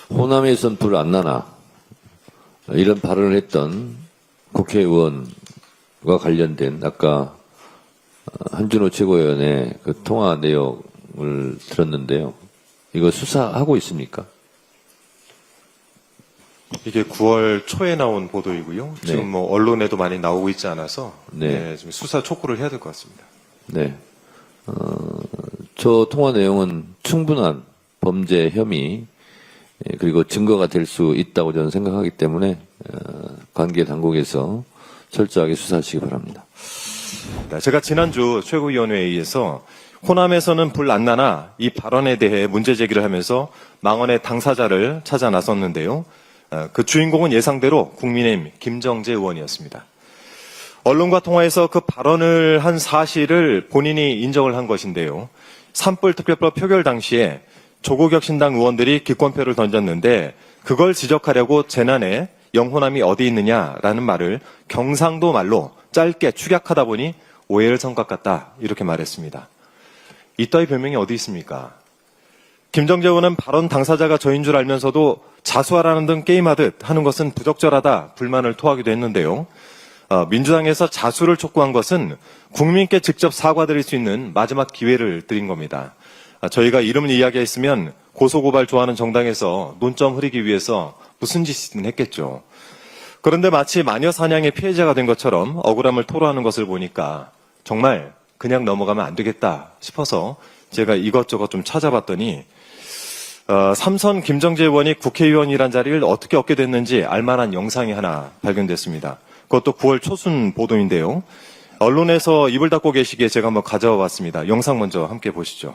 호남에선 불 안 나나 이런 발언을 했던 국회의원과 관련된 아까 한준호 최고위원의 그 통화 내용을 들었는데요. 이거 수사하고 있습니까? 이게 9월 초에 나온 보도이고요. 네. 지금 뭐 언론에도 많이 나오고 있지 않아서 네. 지금 수사 촉구를 해야 될 것 같습니다. 네. 저 통화 내용은 충분한 범죄 혐의 그리고 증거가 될 수 있다고 저는 생각하기 때문에 관계 당국에서 철저하게 수사하시기 바랍니다. 제가 지난주 최고위원회의에서 호남에서는 불 안 나나 이 발언에 대해 문제 제기를 하면서 망언의 당사자를 찾아 나섰는데요. 그 주인공은 예상대로 국민의힘 김정재 의원이었습니다. 언론과 통화에서 그 발언을 한 사실을 본인이 인정을 한 것인데요. 산불 특별법 표결 당시에 조국혁신당 의원들이 기권표를 던졌는데 그걸 지적하려고 재난에 영호남이 어디 있느냐라는 말을 경상도 말로 짧게 축약하다 보니 오해를 선 것 같다 이렇게 말했습니다. 이따위 별명이 어디 있습니까? 김정재 의원은 발언 당사자가 저인 줄 알면서도 자수하라는 등 게임하듯 하는 것은 부적절하다 불만을 토하기도 했는데요. 민주당에서 자수를 촉구한 것은 국민께 직접 사과드릴 수 있는 마지막 기회를 드린 겁니다. 저희가 이름을 이야기했으면 고소고발 좋아하는 정당에서 논점 흐리기 위해서 무슨 짓이든 했겠죠. 그런데 마치 마녀 사냥의 피해자가 된 것처럼 억울함을 토로하는 것을 보니까 정말 그냥 넘어가면 안 되겠다 싶어서 제가 이것저것 좀 찾아봤더니 삼선 김정재 의원이 국회의원이란 자리를 어떻게 얻게 됐는지 알만한 영상이 하나 발견됐습니다. 그것도 9월 초순 보도인데요. 언론에서 입을 닫고 계시기에 제가 한번 가져와 봤습니다. 영상 먼저 함께 보시죠.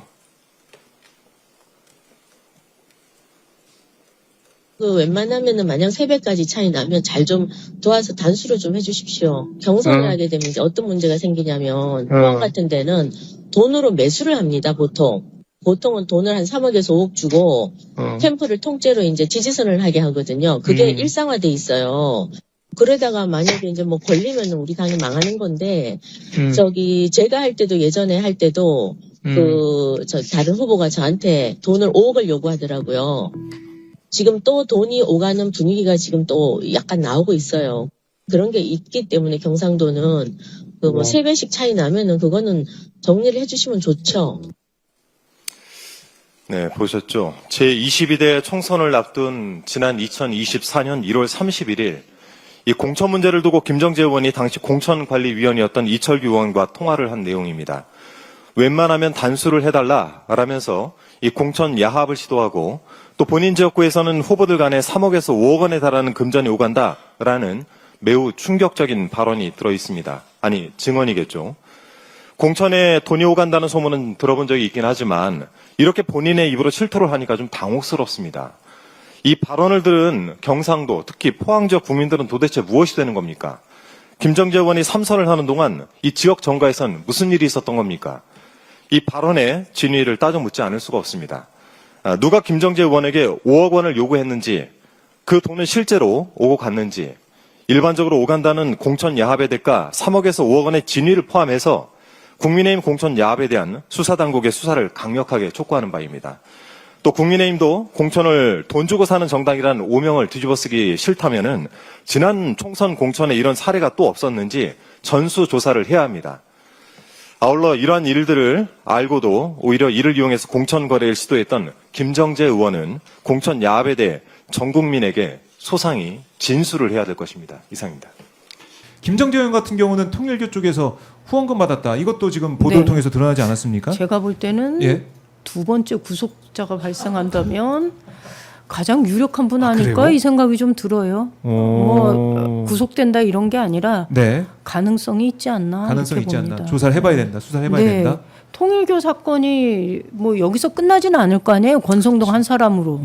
웬만하면은 만약 3배까지 차이 나면 잘 좀 도와서 단수를 좀 해주십시오. 경선을 하게 되면 이제 어떤 문제가 생기냐면 포항 같은 데는 돈으로 매수를 합니다. 보통은 돈을 한 3억에서 5억 주고 캠프를 통째로 이제 지지선을 하게 하거든요. 그게 일상화돼 있어요. 그러다가 만약에 이제 뭐 걸리면은 우리 당이 망하는 건데 제가 할 때도 예전에 할 때도 다른 후보가 저한테 돈을 5억을 요구하더라고요. 지금 또 돈이 오가는 분위기가 지금 또 약간 나오고 있어요. 그런 게 있기 때문에 경상도는 그 뭐 3배씩 차이 나면은 그거는 정리를 해주시면 좋죠. 네, 보셨죠? 제22대 총선을 앞둔 지난 2024년 1월 31일 이 공천 문제를 두고 김정재 의원이 당시 공천관리위원이었던 이철규 의원과 통화를 한 내용입니다. 웬만하면 단수를 해달라라면서 이 공천 야합을 시도하고 또 본인 지역구에서는 후보들 간에 3억에서 5억 원에 달하는 금전이 오간다라는 매우 충격적인 발언이 들어있습니다. 아니, 증언이겠죠. 공천에 돈이 오간다는 소문은 들어본 적이 있긴 하지만 이렇게 본인의 입으로 실토를 하니까 좀 당혹스럽습니다. 이 발언을 들은 경상도, 특히 포항 지역 국민들은 도대체 무엇이 되는 겁니까? 김정재 의원이 삼선을 하는 동안 이 지역 정가에선 무슨 일이 있었던 겁니까? 이 발언의 진위를 따져 묻지 않을 수가 없습니다. 누가 김정재 의원에게 5억 원을 요구했는지, 그 돈은 실제로 오고 갔는지, 일반적으로 오간다는 공천 야합의 대가 3억에서 5억 원의 진위를 포함해서 국민의힘 공천 야합에 대한 수사당국의 수사를 강력하게 촉구하는 바입니다. 또 국민의힘도 공천을 돈 주고 사는 정당이라는 오명을 뒤집어쓰기 싫다면은 지난 총선 공천에 이런 사례가 또 없었는지 전수조사를 해야 합니다. 아울러 이러한 일들을 알고도 오히려 이를 이용해서 공천 거래를 시도했던 김정재 의원은 공천 야합에 대해 전 국민에게 소상히 진술을 해야 될 것입니다. 이상입니다. 김정재 의원 같은 경우는 통일교 쪽에서 후원금 받았다. 이것도 지금 보도를 통해서 드러나지 않았습니까? 제가 볼 때는 두 번째 구속자가 발생한다면 가장 유력한 분 아닐까 그래요? 이 생각이 좀 들어요. 뭐 구속된다 이런 게 아니라 가능성이 있지 않나. 가능성이 있지 봅니다. 않나. 조사를 해봐야 된다. 수사를 해봐야 된다. 통일교 사건이 뭐 여기서 끝나지는 않을 거 아니에요. 권성동 한 사람으로.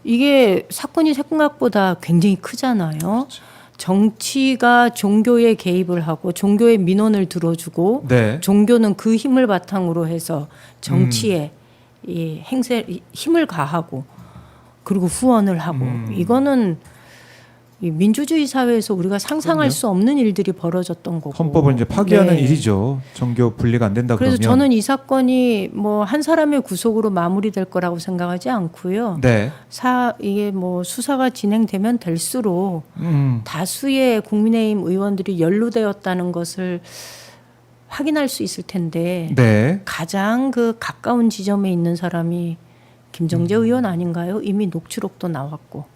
이게 사건이 생각보다 굉장히 크잖아요. 그렇죠. 정치가 종교에 개입을 하고 종교의 민원을 들어주고 종교는 그 힘을 바탕으로 해서 정치에 이 힘을 가하고 그리고 후원을 하고 이거는 이 민주주의 사회에서 우리가 상상할 그럼요. 수 없는 일들이 벌어졌던 거고 헌법을 이제 파기하는 네. 일이죠. 정교 분리가 안 된다 그래서 그러면. 저는 이 사건이 뭐 한 사람의 구속으로 마무리될 거라고 생각하지 않고요. 네. 이게 뭐 수사가 진행되면 될수록 음. 다수의 국민의힘 의원들이 연루되었다는 것을 확인할 수 있을 텐데 네. 가장 그 가까운 지점에 있는 사람이 김정재 의원 아닌가요? 이미 녹취록도 나왔고.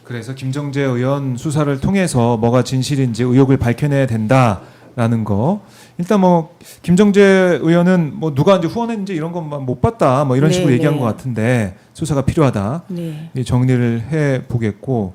그래서 김정재 의원 수사를 통해서 뭐가 진실인지 의혹을 밝혀내야 된다라는 거. 일단 뭐 김정재 의원은 뭐 누가 이제 후원했는지 이런 것만 못 봤다 뭐 이런 네, 식으로 얘기한 네. 것 같은데 수사가 필요하다. 네. 이 정리를 해 보겠고